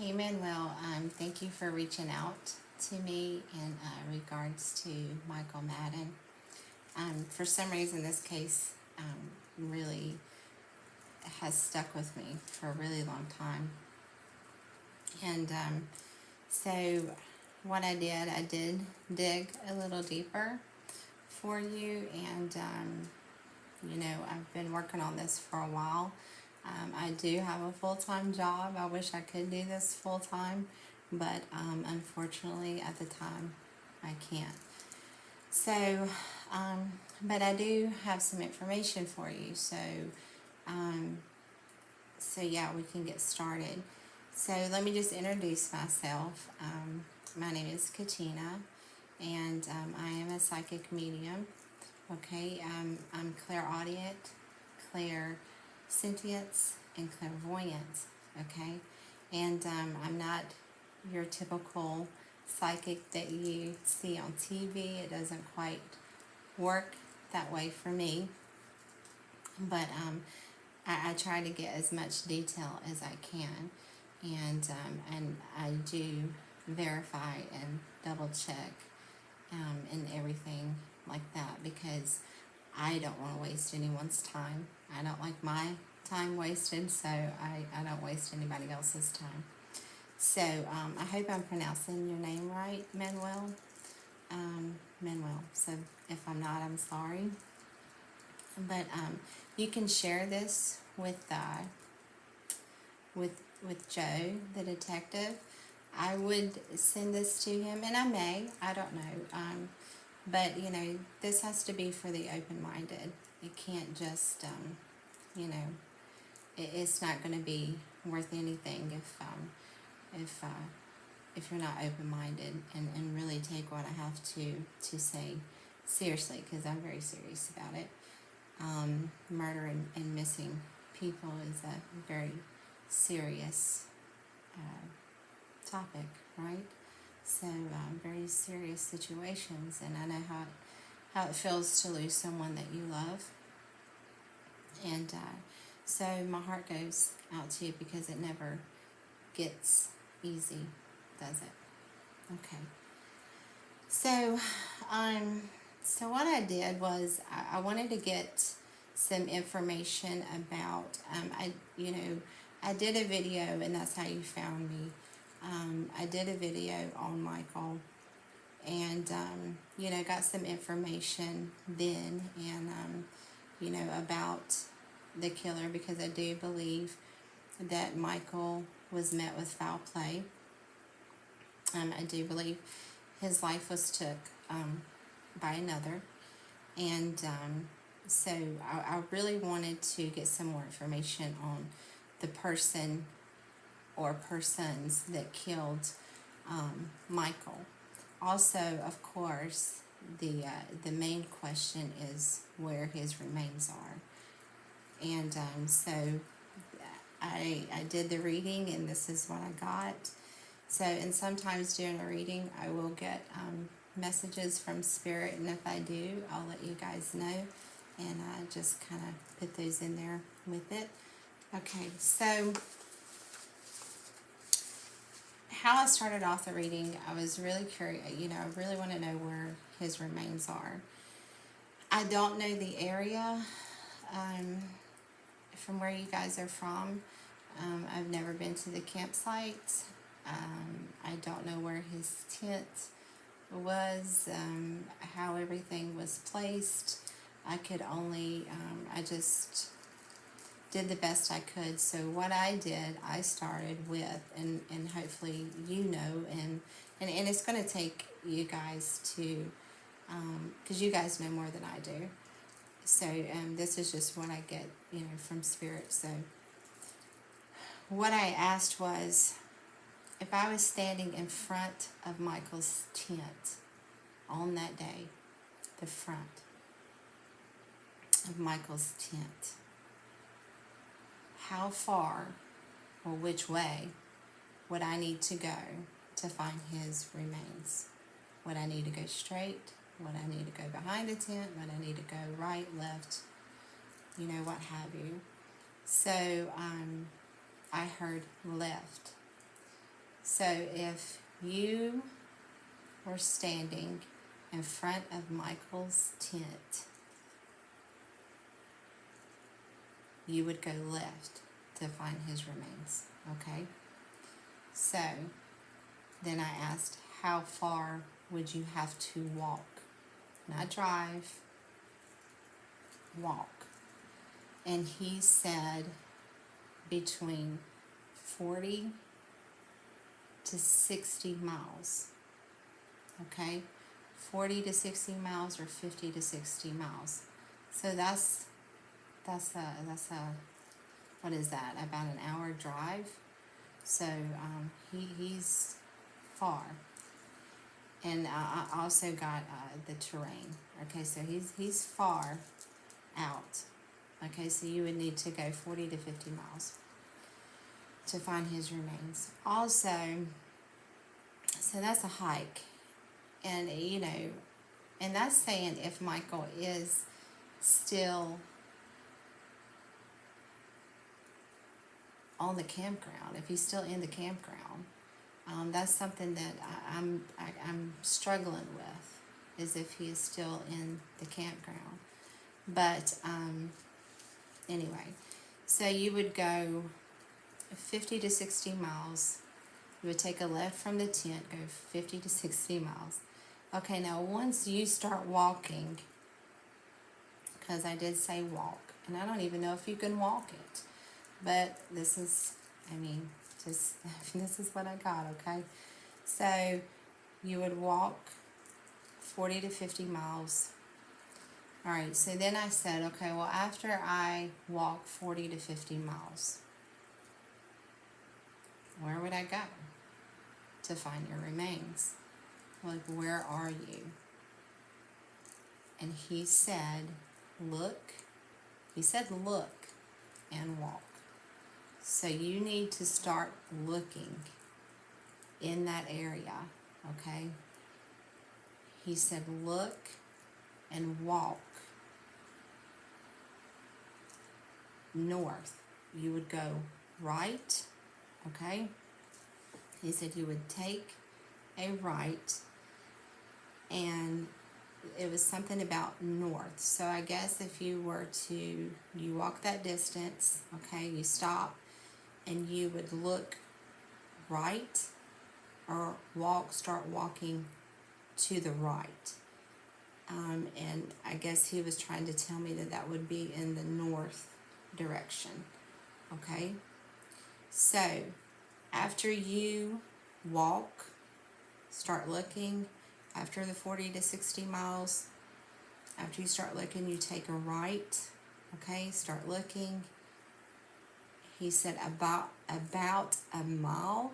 Hey Manuel, thank you for reaching out to me in regards to Michael Madden. For some reason, this case really has stuck with me for a really long time. And so, what I did dig a little deeper for you, and I've been working on this for a while. I do have a full-time job. I wish I could do this full-time, but unfortunately at the time I can't. So, but I do have some information for you. Um, so yeah, we can get started. So let me just introduce myself. My name is Katina, and I am a psychic medium. Okay, I'm clairaudient, clairsentience, and clairvoyance. Okay, and I'm not your typical psychic that you see on TV. It doesn't quite work that way for me, but I try to get as much detail as I can, and I do verify and double check and everything like that, because I don't want to waste anyone's time. I don't like my time wasted, so I don't waste anybody else's time. So I hope I'm pronouncing your name right, Manuel. Manuel. So if I'm not, I'm sorry. But you can share this with Joe, the detective. I would send this to him, and I don't know. But this has to be for the open-minded. It can't just, it's not going to be worth anything if you're not open-minded and really take what I have to say seriously, because I'm very serious about it. Murder and missing people is a very serious topic, right? So very serious situations, and I know how it feels to lose someone that you love. And so my heart goes out to you, because it never gets easy, does it? Okay. So so what I did was I wanted to get some information about I did a video, and that's how you found me. I did a video on Michael, and got some information then, and about the killer, because I do believe that Michael was met with foul play. I do believe his life was took by another, and so I really wanted to get some more information on the person or persons that killed Michael. Also, of course, the main question is where his remains are. And so I did the reading, and this is what I got. So, and sometimes during a reading, I will get messages from Spirit, and if I do, I'll let you guys know, and I just kind of put those in there with it. Okay, so how I started off the reading, I was really curious. I really want to know where his remains are. I don't know the area from where you guys are from. I've never been to the campsite. I don't know where his tent was, how everything was placed. I could only, I just did the best I could. So what I did, I started with, and hopefully and it's going to take you guys to, because you guys know more than I do. So this is just what I get, from Spirit. So what I asked was, if I was standing in front of Michael's tent on that day, the front of Michael's tent, how far or which way would I need to go to find his remains? Would I need to go straight? Would I need to go behind the tent? Would I need to go right, left, what have you? So I heard left. So if you were standing in front of Michael's tent, you would go left to find his remains, okay? So then I asked, how far would you have to walk? Not drive, walk. And he said between 40 to 60 miles, okay? 40 to 60 miles or 50 to 60 miles. So that's what is that? About an hour drive. So he's far. And I also got the terrain. Okay, so he's far out. Okay, so you would need to go 40 to 50 miles to find his remains. Also, so that's a hike. And, and that's saying if Michael is still on the campground, if he's still in the campground. That's something that I'm struggling with, is if he is still in the campground. But anyway, so you would go 50 to 60 miles. You would take a left from the tent, go 50 to 60 miles. Okay, now once you start walking, because I did say walk, and I don't even know if you can walk it, but this is what I got, okay? So you would walk 40 to 50 miles. All right, so then I said, okay, well, after I walk 40 to 50 miles, where would I go to find your remains? Like, where are you? And he said, look. He said, look and walk. So you need to start looking in that area, okay? He said, look and walk north. You would go right, okay? He said you would take a right, and it was something about north. So I guess if you were to, you walk that distance, okay, you stop, and you would look right or start walking to the right. And I guess he was trying to tell me that would be in the north direction, okay? So after you walk, start looking, after the 40 to 60 miles, after you start looking, you take a right, okay? Start looking. He said about a mile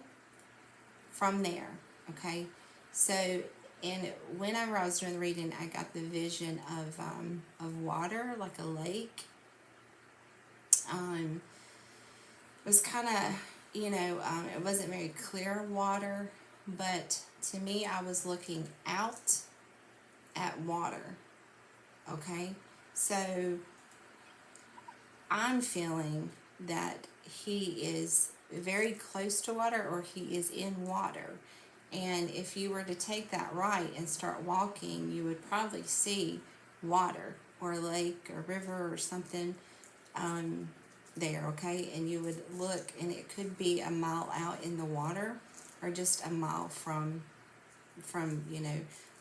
from there, okay? So, and whenever I was doing the reading, I got the vision of water, like a lake. It was kind of, it wasn't very clear water, but to me, I was looking out at water, okay? So I'm feeling that he is very close to water, or he is in water. And if you were to take that right and start walking, you would probably see water or a lake or river or something there, okay? And you would look, and it could be a mile out in the water, or just a mile from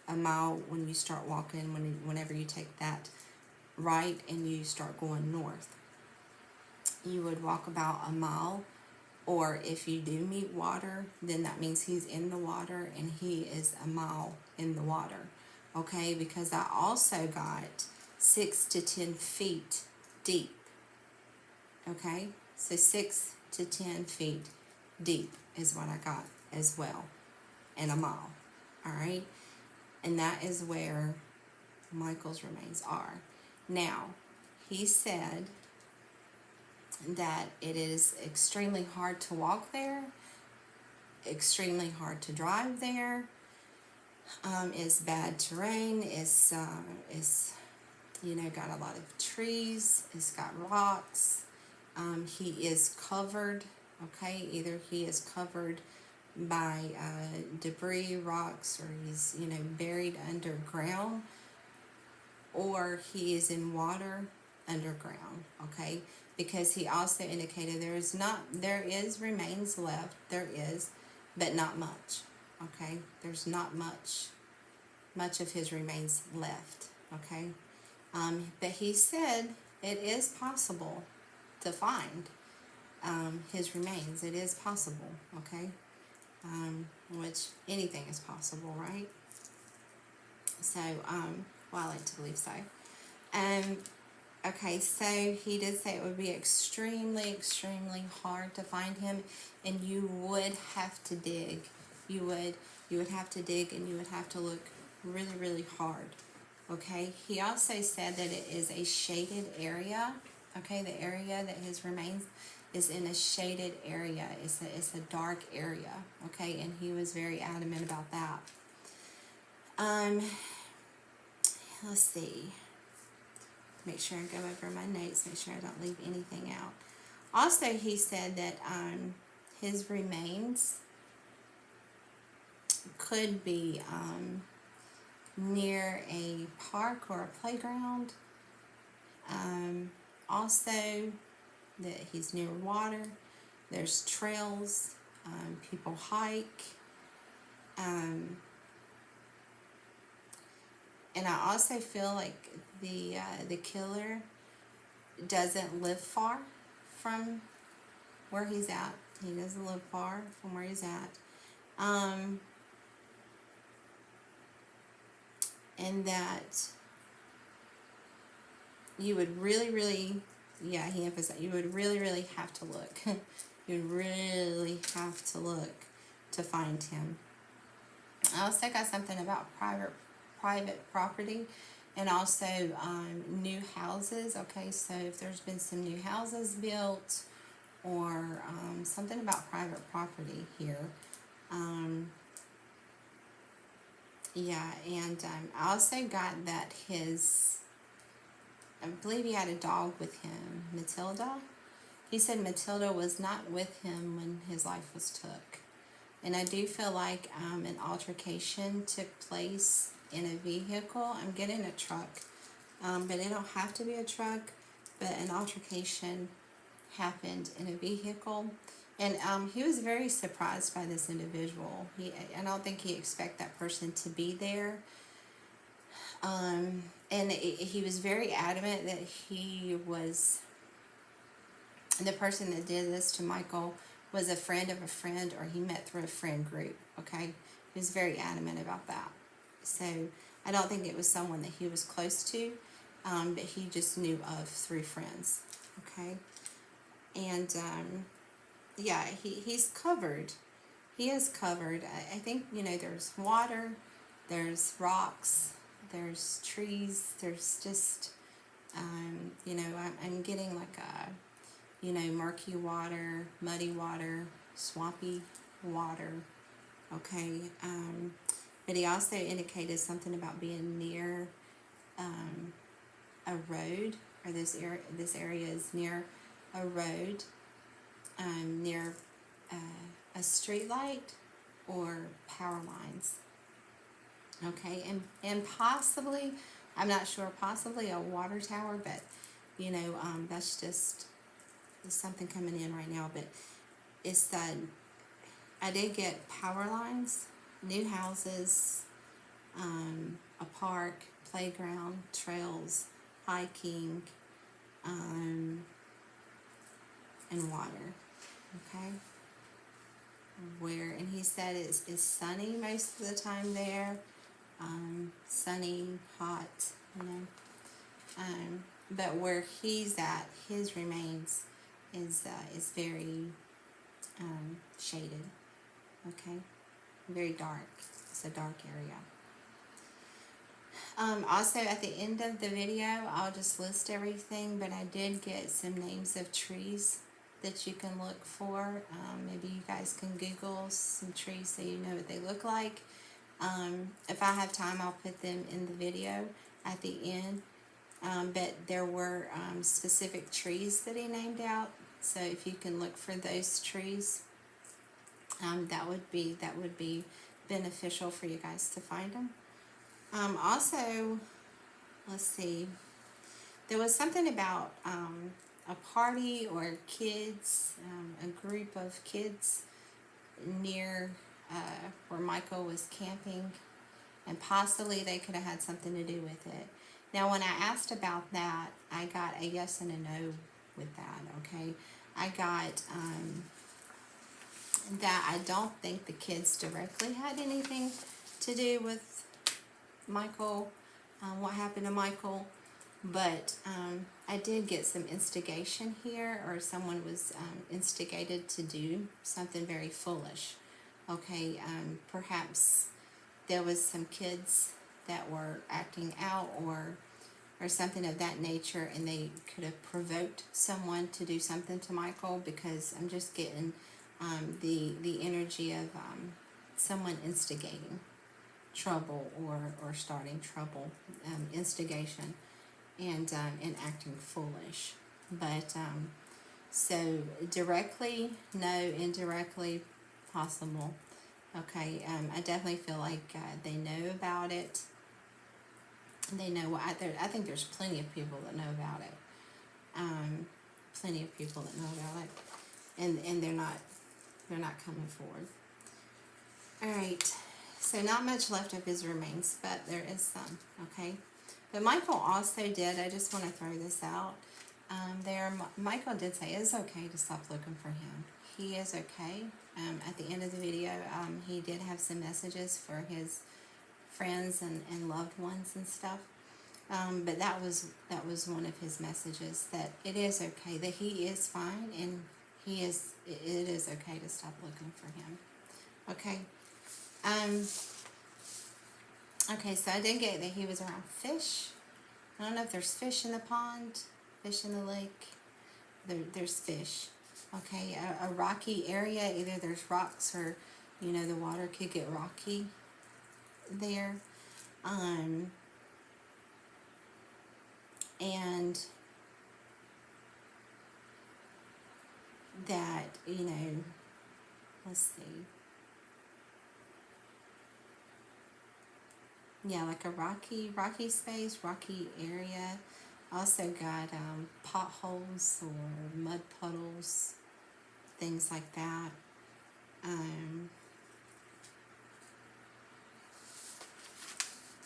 a mile when you start walking, whenever you take that right and you start going north. You would walk about a mile, or if you do meet water, then that means he's in the water, and he is a mile in the water, okay? Because I also got 6 to 10 feet deep, okay? So 6 to 10 feet deep is what I got as well, and a mile, all right? And that is where Michael's remains are. Now, he said that it is extremely hard to walk there, extremely hard to drive there. It's bad terrain. It's got a lot of trees. It's got rocks. He is covered. Okay, either he is covered by debris, rocks, or he's, you know, buried underground, or he is in water underground. Okay, because he also indicated there is remains left. There is, but not much. Okay, there's not much of his remains left. Okay, but he said it is possible to find his remains. It is possible. Okay, which anything is possible, right? So, well, I like to believe so. Um, okay, so he did say it would be extremely, extremely hard to find him, and you would have to dig. You would have to dig, and you would have to look really, really hard. Okay. He also said that it is a shaded area. Okay, the area that his remains is in a shaded area. It's a dark area. Okay, and he was very adamant about that. Let's see. Make sure I go over my notes. Make sure I don't leave anything out. Also, he said that his remains could be near a park or a playground. Also, that he's near water. There's trails. People hike. And I also feel like the killer doesn't live far from where he's at. He doesn't live far from where he's at. And that you would really, really, yeah, he emphasized, you would really, really have to look. You would really have to look to find him. I also got something about private property, and also new houses. Okay, so if there's been some new houses built, or something about private property here. Yeah, and I also got that I believe he had a dog with him, Matilda. He said Matilda was not with him when his life was took. And I do feel like an altercation took place in a vehicle. I'm getting a truck, but it don't have to be a truck, but an altercation happened in a vehicle. And he was very surprised by this individual. I don't think he expected that person to be there. And he was very adamant that the person that did this to Michael was a friend of a friend, or he met through a friend group. Okay, he was very adamant about that. So I don't think it was someone that he was close to, but he just knew of through friends. Okay, and yeah, he's covered. He is covered. I think, you know, there's water, there's rocks, there's trees, there's just, you know, I'm getting like you know, murky water, muddy water, swampy water. Okay, but he also indicated something about being near a road, or this area is near a road, near a street light or power lines. Okay, and possibly, I'm not sure, possibly a water tower, but you know, that's just something coming in right now. But it's I did get power lines, new houses, a park, playground, trails, hiking, and water. Okay, and he said it's sunny most of the time there, sunny, hot, you know, but where he's at, his remains is very shaded. Okay, very dark. It's a dark area. Also, at the end of the video, I'll just list everything, but I did get some names of trees that you can look for. Maybe you guys can Google some trees so you know what they look like. If I have time, I'll put them in the video at the end. But there were specific trees that he named out, so if you can look for those trees, that would be beneficial for you guys to find them. Also, let's see. There was something about a party or kids, a group of kids near where Michael was camping, and possibly they could have had something to do with it. Now, when I asked about that, I got a yes and a no with that, okay? I got that I don't think the kids directly had anything to do with Michael, what happened to Michael, but I did get some instigation here, or someone was instigated to do something very foolish. Okay, perhaps there was some kids that were acting out or something of that nature, and they could have provoked someone to do something to Michael, because I'm just getting the energy of someone instigating trouble or starting trouble, instigation, and acting foolish. But so directly, no; indirectly, possible. Okay, I definitely feel like they know about it. They know what I think there's plenty of people that know about it. Plenty of people that know about it, and they're not coming forward. All right, so not much left of his remains, but there is some. Okay, but Michael also did. I just want to throw this out. Michael did say it's okay to stop looking for him. He is okay. At the end of the video, he did have some messages for his friends and loved ones and stuff. But that was one of his messages, that it is okay, that he is fine, and it is okay to stop looking for him. Okay. Okay, so I did get that he was around fish. I don't know if there's fish in the pond, fish in the lake. There's fish. Okay, a rocky area, either there's rocks or, the water could get rocky there. And that, let's see. Yeah, like a rocky space, rocky area. Also got potholes or mud puddles, things like that.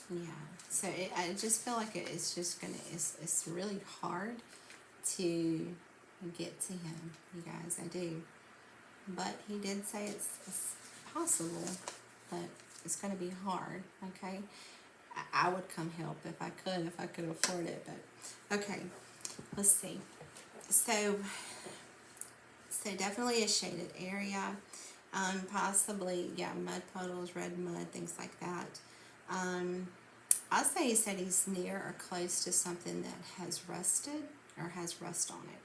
Yeah, so I just feel like it's just it's really hard to get to him, you guys. I do. But he did say it's possible, but it's going to be hard, okay? I would come help if I could afford it, but okay, let's see. So definitely a shaded area, possibly, yeah, mud puddles, red mud, things like that. I'll say he said he's near or close to something that has rusted or has rust on it.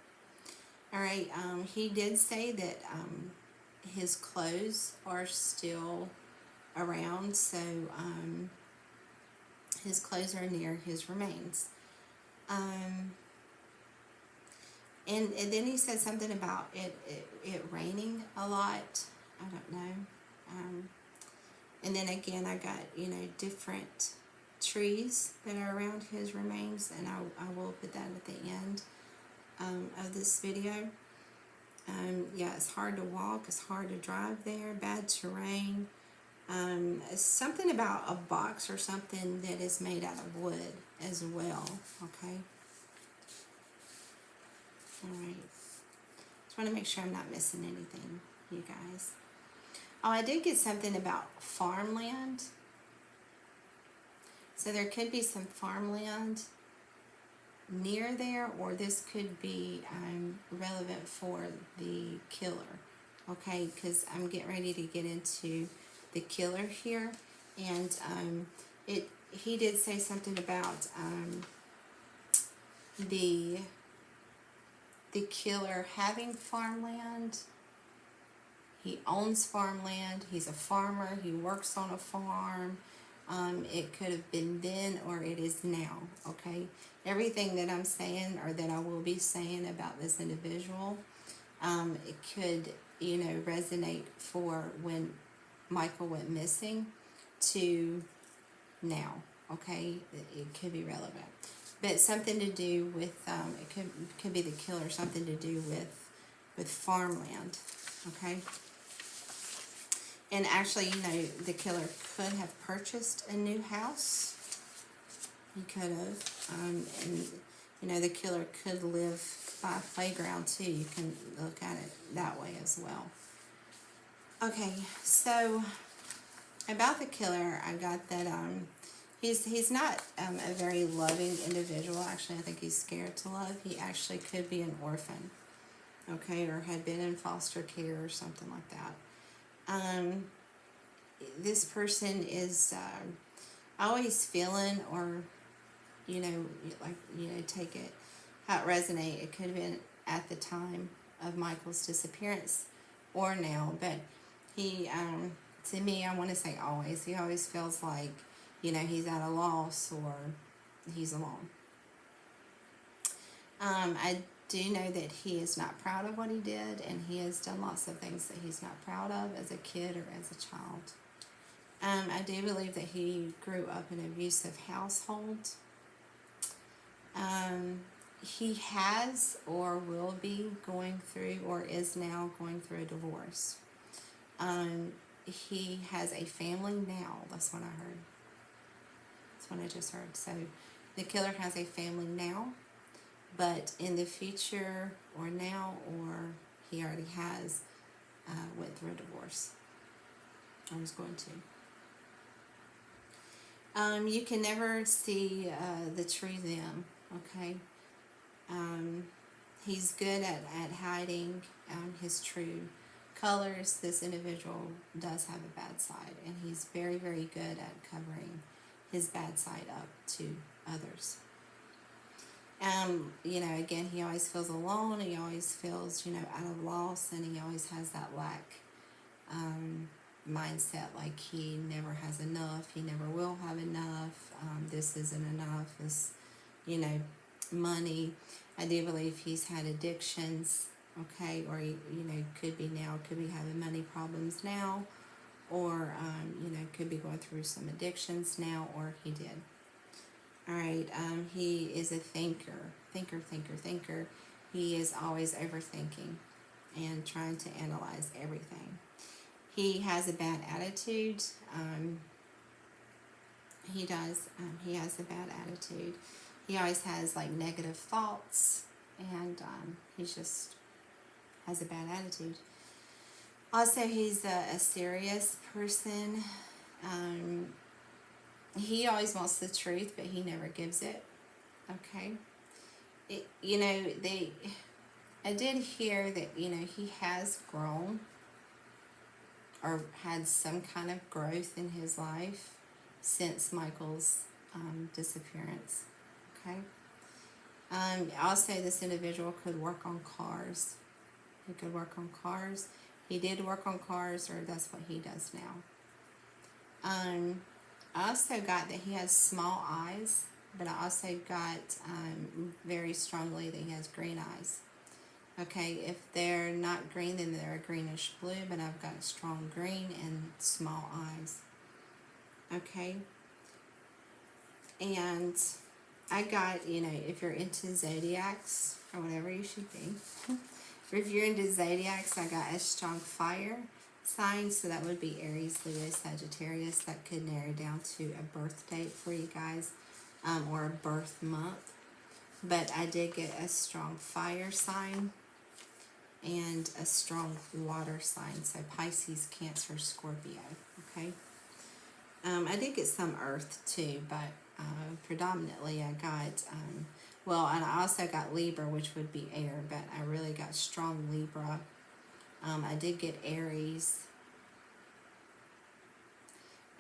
All right, he did say that his clothes are still around, so his clothes are near his remains. And then he said something about it raining a lot. I don't know. And then again, I got, different trees that are around his remains, and I will put that at the end of this video. Yeah, it's hard to walk, it's hard to drive there, bad terrain. Something about a box or something that is made out of wood as well, okay? Alright. Just want to make sure I'm not missing anything, you guys. Oh, I did get something about farmland. So there could be some farmland near there, or this could be relevant for the killer, okay? Because I'm getting ready to get into the killer here, and he did say something about the killer having farmland. He owns farmland. He's a farmer. He works on a farm. It could have been then, or it is now, okay? Everything that I'm saying, or that I will be saying about this individual, it could resonate for when Michael went missing to now. Okay, it could be relevant, but something to do with it could be the killer, something to do with farmland. Okay, and actually, the killer could have purchased a new house. He could have, and the killer could live by a playground too. You can look at it that way as well. Okay, so about the killer, I got that he's not a very loving individual. Actually, I think he's scared to love. He actually could be an orphan, okay, or had been in foster care or something like that. This person is always feeling, or take it how it resonate. It could have been at the time of Michael's disappearance or now, but he, to me, I want to say always. He always feels like, he's at a loss or he's alone. I do know that he is not proud of what he did, and he has done lots of things that he's not proud of as a kid or as a child. I do believe that he grew up in an abusive household. He has or will be going through or is now going through a divorce. He has a family now. That's what I heard. That's what I just heard. So the killer has a family now, but in the future or now, or he already has went through a divorce. I was going to. You can never see the true them, okay? He's good at hiding his true colors. This individual does have a bad side, and he's very, very good at covering his bad side up to others. Again, he always feels alone. He always feels, out of loss, and he always has that lack mindset, like he never has enough, he never will have enough, this isn't enough, this, money. I do believe he's had addictions, okay, or he, could be having money problems now, or, could be going through some addictions now, or he did. All right, he is a thinker. He is always overthinking and trying to analyze everything. He has a bad attitude. He does. He has a bad attitude. He always has like negative thoughts, and he just has a bad attitude. Also, he's a serious person. He always wants the truth, but he never gives it. Okay. I did hear that, he has grown or had some kind of growth in his life since Michael's disappearance. Okay. Also, this individual could work on cars. He could work on cars. He did work on cars, or that's what he does now. I also got that he has small eyes, but I also got very strongly that he has green eyes. Okay, if they're not green, then they're a greenish blue, but I've got strong green and small eyes. Okay, and I got, if you're into zodiacs or whatever you should be, if you're into zodiacs, I got a strong fire sign, so that would be Aries, Leo, Sagittarius. That could narrow down to a birth date for you guys, or a birth month. But I did get a strong fire sign and a strong water sign, so Pisces, Cancer, Scorpio. Okay. I did get some earth too, but predominantly I got, and I also got Libra, which would be air, but I really got strong Libra. I did get Aries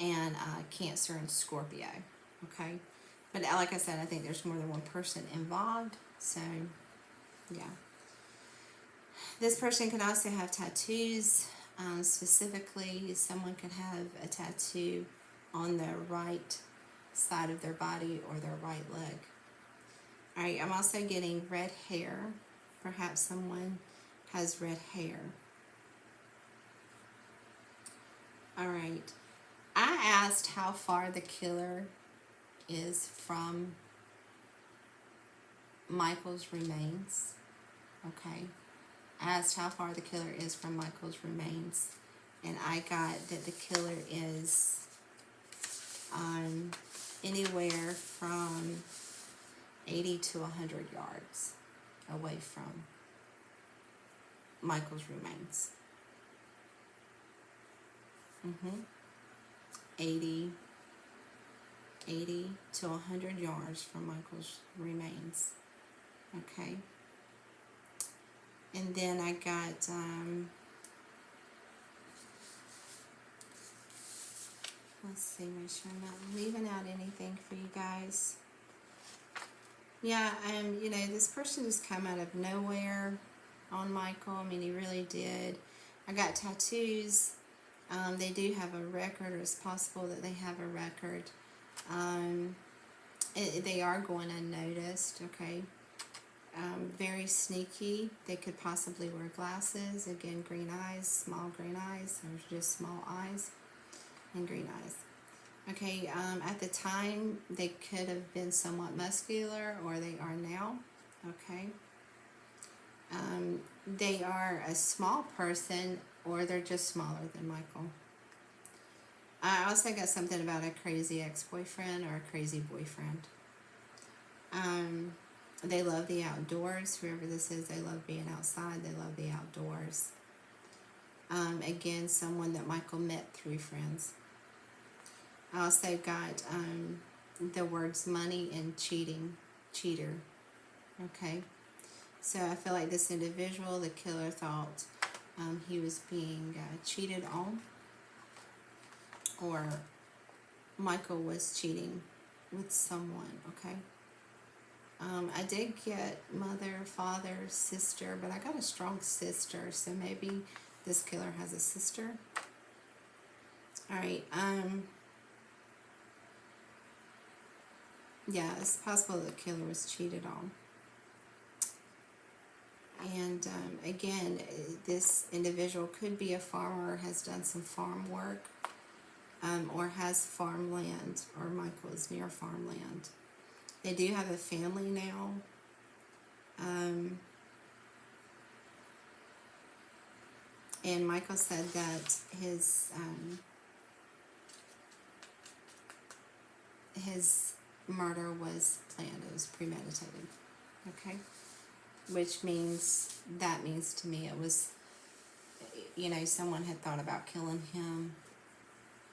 and Cancer and Scorpio. Okay. But like I said, I think there's more than one person involved, so yeah. This person could also have tattoos. Specifically, someone could have a tattoo on their right side of their body or their right leg. Alright, I'm also getting red hair. Perhaps someone has red hair. All right. I asked how far the killer is from Michael's remains. Okay. I asked how far the killer is from Michael's remains. And I got that the killer is anywhere from 80 to 100 yards away from Michael's remains. 80 to 100 yards from Michael's remains. Okay. And then I got let's see, make sure I'm not leaving out anything for you guys. Yeah, you know, this person just come out of nowhere on Michael. I mean, he really did. I got tattoos. They do have a record, or it's possible that they have a record. They are going unnoticed, okay? Very sneaky. They could possibly wear glasses. Again, green eyes, small green eyes, or just small eyes and green eyes. Okay, at the time, they could have been somewhat muscular, or they are now, okay? They are a small person, or they're just smaller than Michael. I also got something about a crazy ex-boyfriend or a crazy boyfriend. They love the outdoors. Whoever this is, they love being outside. They love the outdoors. Again, someone that Michael met through friends. I also got the words money and cheating, cheater. Okay. So I feel like this individual, the killer, thought he was being cheated on, or Michael was cheating with someone, okay? I did get mother, father, sister, but I got a strong sister, so maybe this killer has a sister. All right, yeah, it's possible the killer was cheated on. And again, this individual could be a farmer, has done some farm work, or has farmland, or Michael is near farmland. They do have a family now. And Michael said that his murder was planned, it was premeditated, okay? Which means, that means to me it was, you know, someone had thought about killing him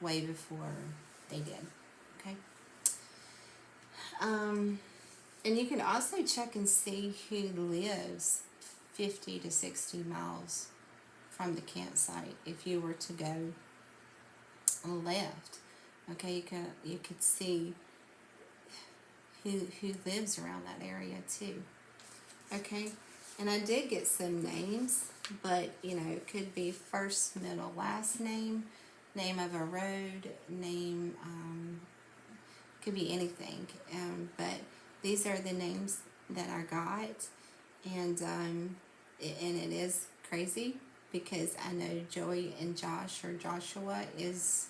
way before they did, okay? And you can also check and see who lives 50 to 60 miles from the campsite if you were to go left. Okay, you could see who lives around that area too. Okay, and I did get some names, but you know, it could be first, middle, last name, name of a road, name, could be anything. But these are the names that I got, and it is crazy because I know Joey and Josh, or Joshua, is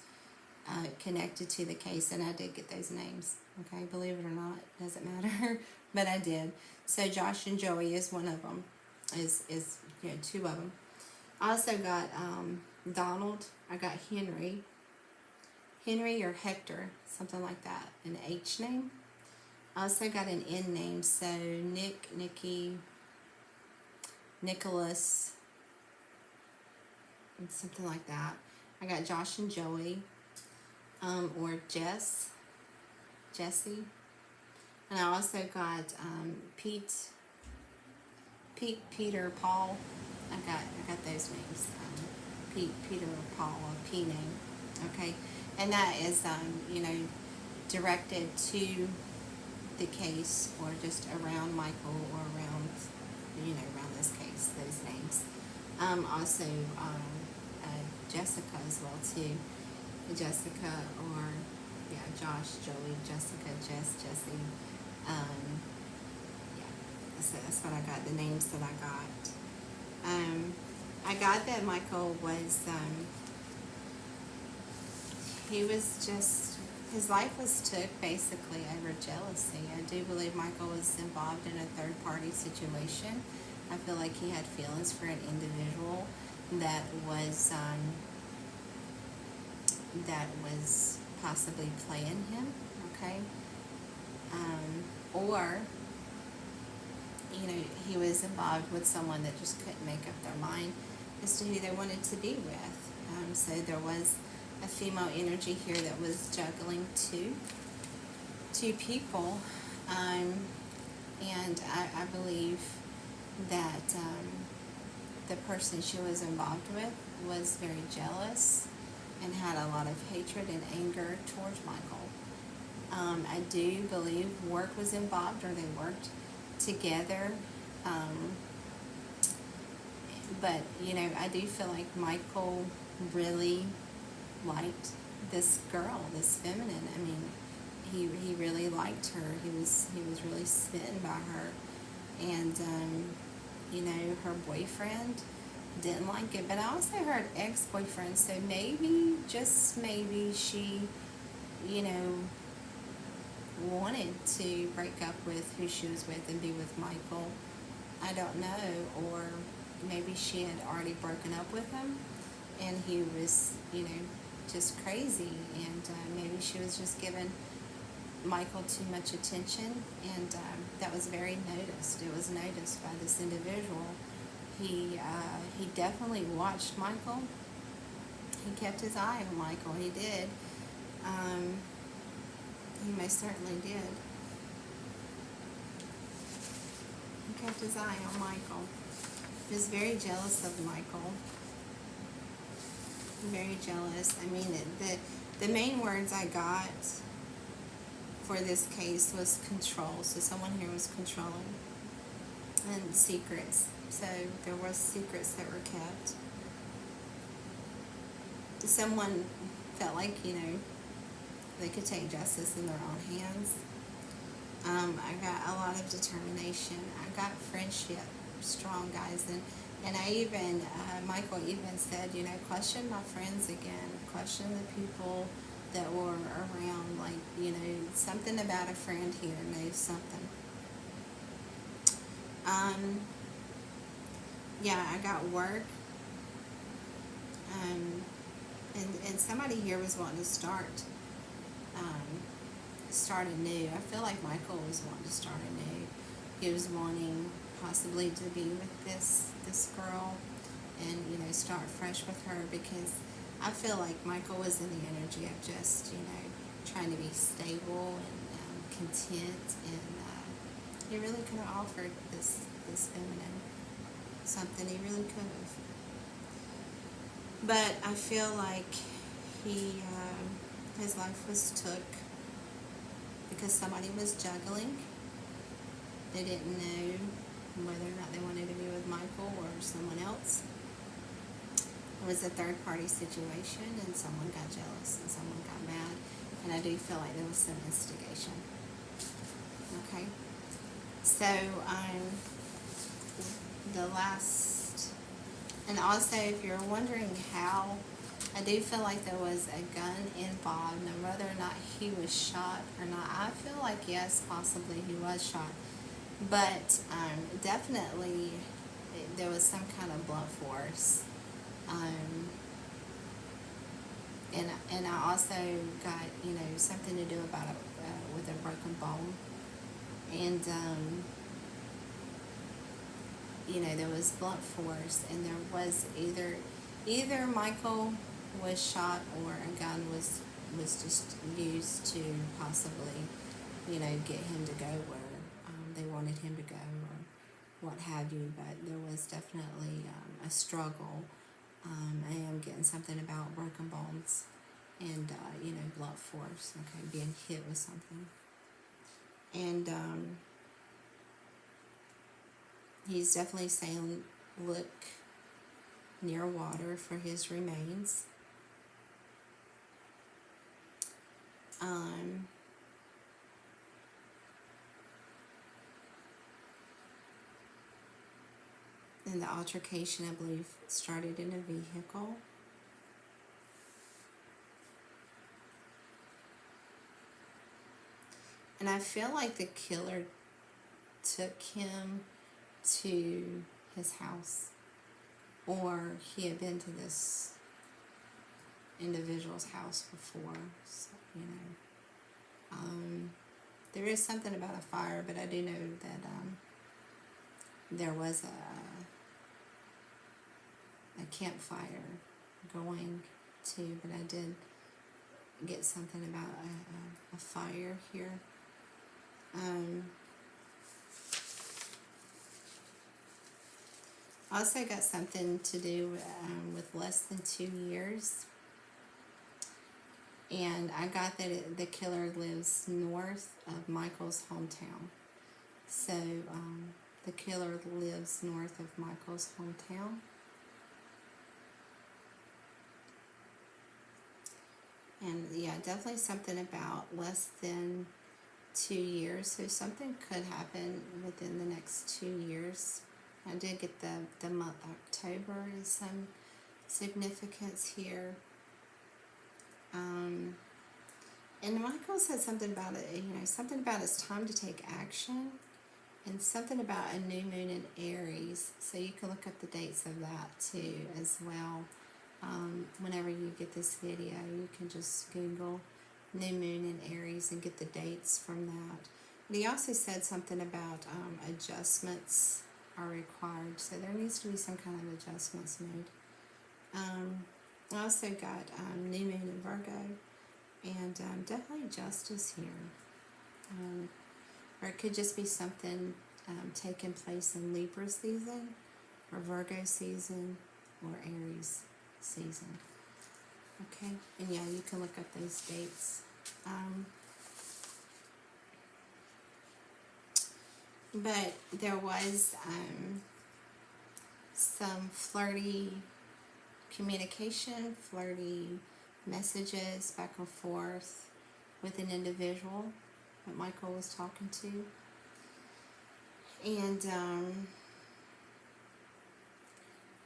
connected to the case, and I did get those names. Okay, believe it or not, doesn't matter, but I did. So Josh and Joey is one of them, is you know, two of them. I also got Donald. I got Henry or Hector, something like that, an H name. I also got an N name, so Nick, Nikki, Nicholas, and something like that. I got Josh and Joey, or Jesse. And I also got Pete, Peter, Paul. I got those names. Pete, Peter, Paul, a P name. Okay, and that is you know, directed to the case, or just around Michael, or around, you know, around this case. Those names. Also Jessica as well too. Jessica, or yeah, Josh, Joey, Jessica, Jesse. Yeah, that's what I got, the names that I got. I got that Michael was he was just, his life was took basically over jealousy. I do believe Michael was involved in a third party situation. I feel like he had feelings for an individual that was possibly playing him, okay? Or, you know, he was involved with someone that just couldn't make up their mind as to who they wanted to be with. So there was a female energy here that was juggling two people, and I believe that the person she was involved with was very jealous and had a lot of hatred and anger towards Michael. I do believe work was involved, or they worked together. But, you know, I do feel like Michael really liked this girl, this feminine. I mean, he really liked her. He was really smitten by her. And, you know, her boyfriend didn't like it. But I also heard ex-boyfriend, so maybe, just maybe, she, you know, wanted to break up with who she was with and be with Michael. I don't know. Or maybe she had already broken up with him and he was, you know, just crazy, and maybe she was just giving Michael too much attention, and that was very noticed. It was noticed by this individual. He definitely watched Michael. He kept his eye on Michael. He did. He most certainly did. He kept his eye on Michael. He was very jealous of Michael. Very jealous. I mean, the main words I got for this case was control. So someone here was controlling, and secrets. So there were secrets that were kept. Someone felt like, you know, they could take justice in their own hands. I got a lot of determination. I got friendship, strong guys, and I even, Michael even said, you know, question my friends again, question the people that were around, like, you know, something about a friend here knows something. Yeah, I got work, and somebody here was wanting to start anew. I feel like Michael was wanting to start anew. He was wanting possibly to be with this girl and, you know, start fresh with her, because I feel like Michael was in the energy of just, you know, trying to be stable and content, and he really could have offered this feminine something. He really could have. But I feel like his life was took because somebody was juggling. They didn't know whether or not they wanted to be with Michael or someone else. It was a third party situation, and someone got jealous and someone got mad, and I do feel like there was some instigation. Okay, so the last, and also if you're wondering how, I do feel like there was a gun involved. Now whether or not he was shot or not, I feel like yes, possibly he was shot, but definitely there was some kind of blunt force. And I also got, you know, something to do about it with a broken bone, and you know, there was blunt force, and there was either Michael was shot or a gun was just used to possibly, you know, get him to go where they wanted him to go, or what have you. But there was definitely a struggle. I am getting something about broken bones and, you know, blunt force, okay, being hit with something. And he's definitely saying, look near water for his remains. And the altercation, I believe, started in a vehicle. And I feel like the killer took him to his house, or he had been to this individual's house before. So, there is something about a fire, but I do know that there was a campfire going too, but I did get something about a fire here. Also got something to do with less than 2 years. And I got that the killer lives north of Michael's hometown. So the killer lives north of Michael's hometown. And yeah, definitely something about less than 2 years. So something could happen within the next 2 years. I did get the month October and some significance here. And Michael said something about it, something about it's time to take action, and something about a new moon in Aries. So you can look up the dates of that too as well. Whenever you get this video, you can just Google new moon in Aries and get the dates from that. But he also said something about adjustments are required, so there needs to be some kind of adjustments made. I also got new moon in Virgo, and definitely justice here. Or it could just be something taking place in Libra season, or Virgo season, or Aries season. Okay, and yeah, you can look up those dates. But there was some flirty communication, flirty messages back and forth with an individual that Michael was talking to. And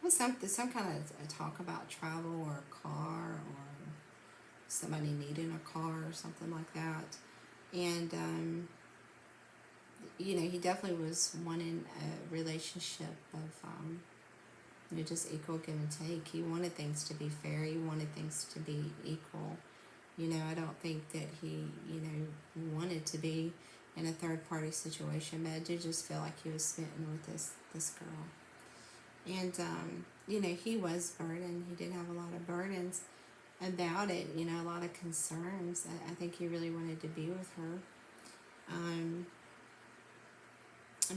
was some kind of a talk about travel or a car, or somebody needing a car or something like that. And he definitely was wanting a relationship of just equal give and take. He wanted things to be fair. He wanted things to be equal. I don't think that he wanted to be in a third party situation, but I do just feel like he was smitten with this girl. And he was burdened. He did have a lot of burdens about it, a lot of concerns. I think he really wanted to be with her.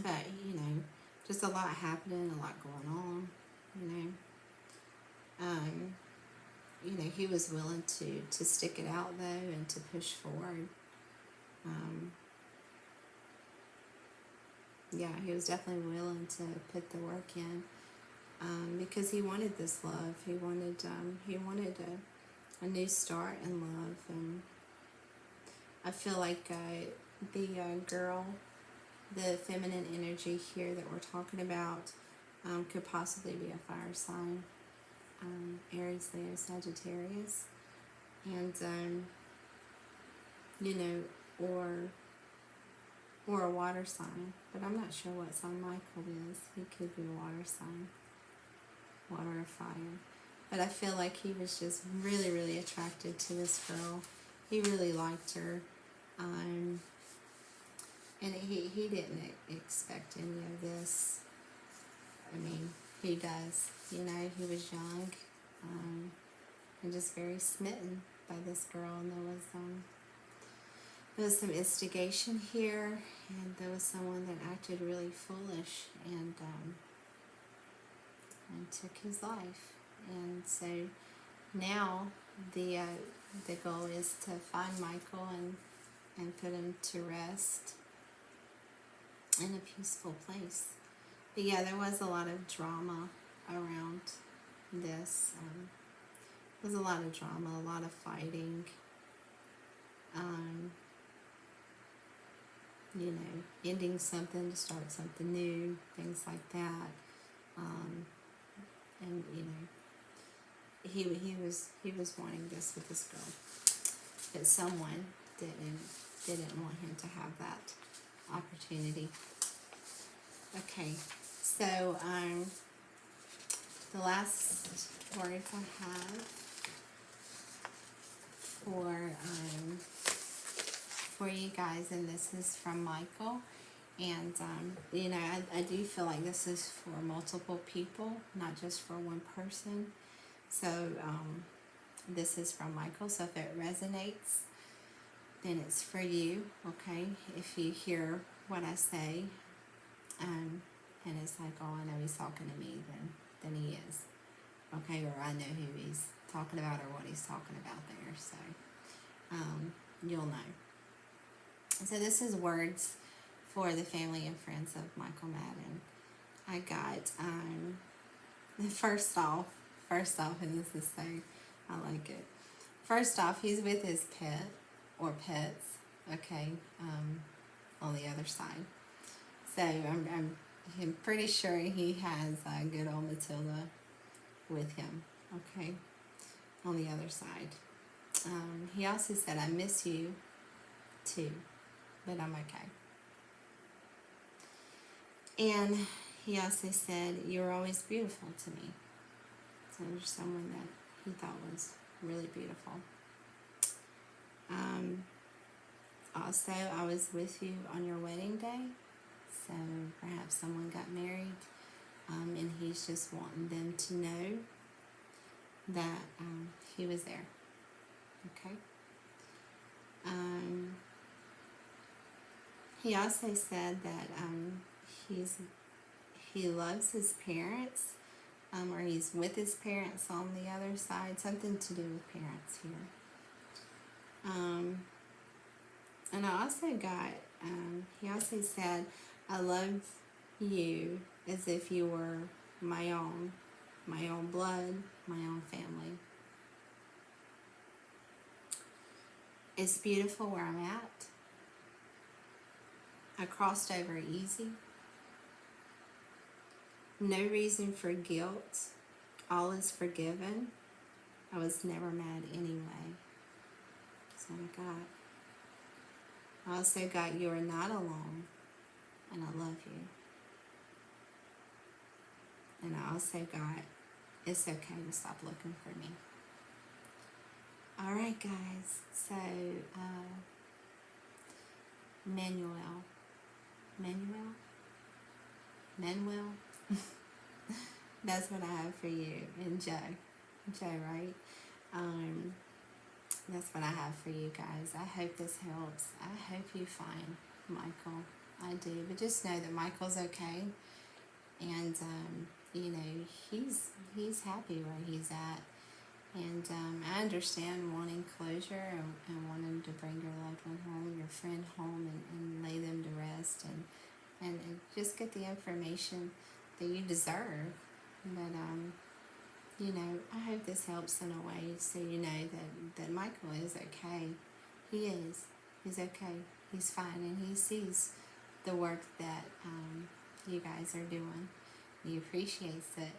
But just a lot happening, a lot going on. He was willing to stick it out though, and to push forward. He was definitely willing to put the work in, because he wanted this love. He wanted a new start in love. And I feel like the girl, the feminine energy here that we're talking about, could possibly be a fire sign, Aries, Leo, Sagittarius, and or a water sign. But I'm not sure what sign Michael is. He could be a water sign, water or fire. But I feel like he was just really, really attracted to this girl. He really liked her. And he didn't expect any of this. I mean, he does. He was young, and just very smitten by this girl. And there was some instigation here, and there was someone that acted really foolish and took his life. And so now the goal is to find Michael and put him to rest in a peaceful place. But yeah, there was a lot of drama around this. There was a lot of drama, a lot of fighting. Ending something to start something new, things like that. And he was wanting this with this girl, but someone didn't didn't want him to have that opportunity. Okay, so the last words I have for you guys, and this is from Michael. And you know, I do feel like this is for multiple people, not just for one person. So this is from Michael. So if it resonates, then it's for you. Okay, if you hear what I say, and it's like, oh, I know he's talking to me, then he is. Okay, or I know who he's talking about or what he's talking about there. So you'll know. So this is words for the family and friends of Michael Madden. I got first off, and this is so, I like it. First off, he's with his pet or pets. Okay, on the other side. So I'm pretty sure he has good old Matilda with him. Okay, on the other side. He also said, I miss you too, but I'm okay. And he also said, you're always beautiful to me. So there's someone that he thought was really beautiful. Also, I was with you on your wedding day. So perhaps someone got married, and he's just wanting them to know that he was there. Okay. He also said that he loves his parents, or he's with his parents on the other side. Something to do with parents here. And I also got, he also said, I love you as if you were my own blood, my own family. It's beautiful where I'm at. I crossed over easy. No reason for guilt. All is forgiven. I was never mad anyway. That's what I got. I also got you are not alone, and I love you. And I also got it's okay to stop looking for me. All right, guys. So Manuel. That's what I have for you. And Joe, right? That's what I have for you guys. I hope this helps. I hope you find Michael. I do. But just know that Michael's okay. And, you know, he's happy where he's at. And I understand wanting closure and wanting to bring your loved one home, your friend home, and lay them to rest and just get the information that you deserve. But, you know, I hope this helps in a way so you know that Michael is okay. He is. He's okay. He's fine. And he sees the work that you guys are doing. He appreciates it.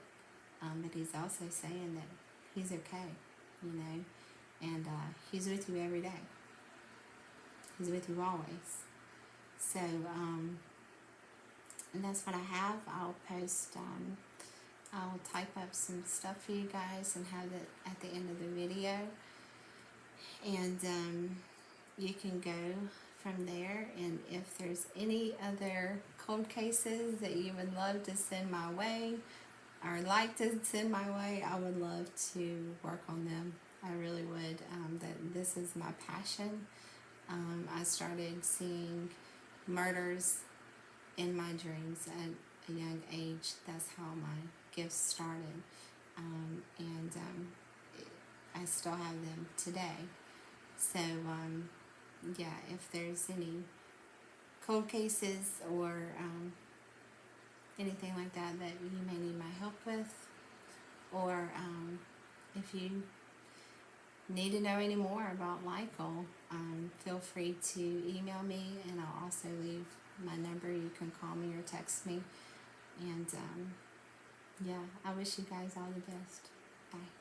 But he's also saying that he's okay, you know. And he's with you every day. He's with you always. So, and that's what I have. I'll post... I'll type up some stuff for you guys and have it at the end of the video. And you can go from there. And if there's any other cold cases that you would love to send my way or like to send my way, I would love to work on them. I really would. That this is my passion. I started seeing murders in my dreams at a young age. That's how my gifts started, and I still have them today. So yeah, if there's any cold cases or anything like that you may need my help with, or if you need to know any more about Michael, feel free to email me, and I'll also leave my number. You can call me or text me. And yeah, I wish you guys all the best. Bye.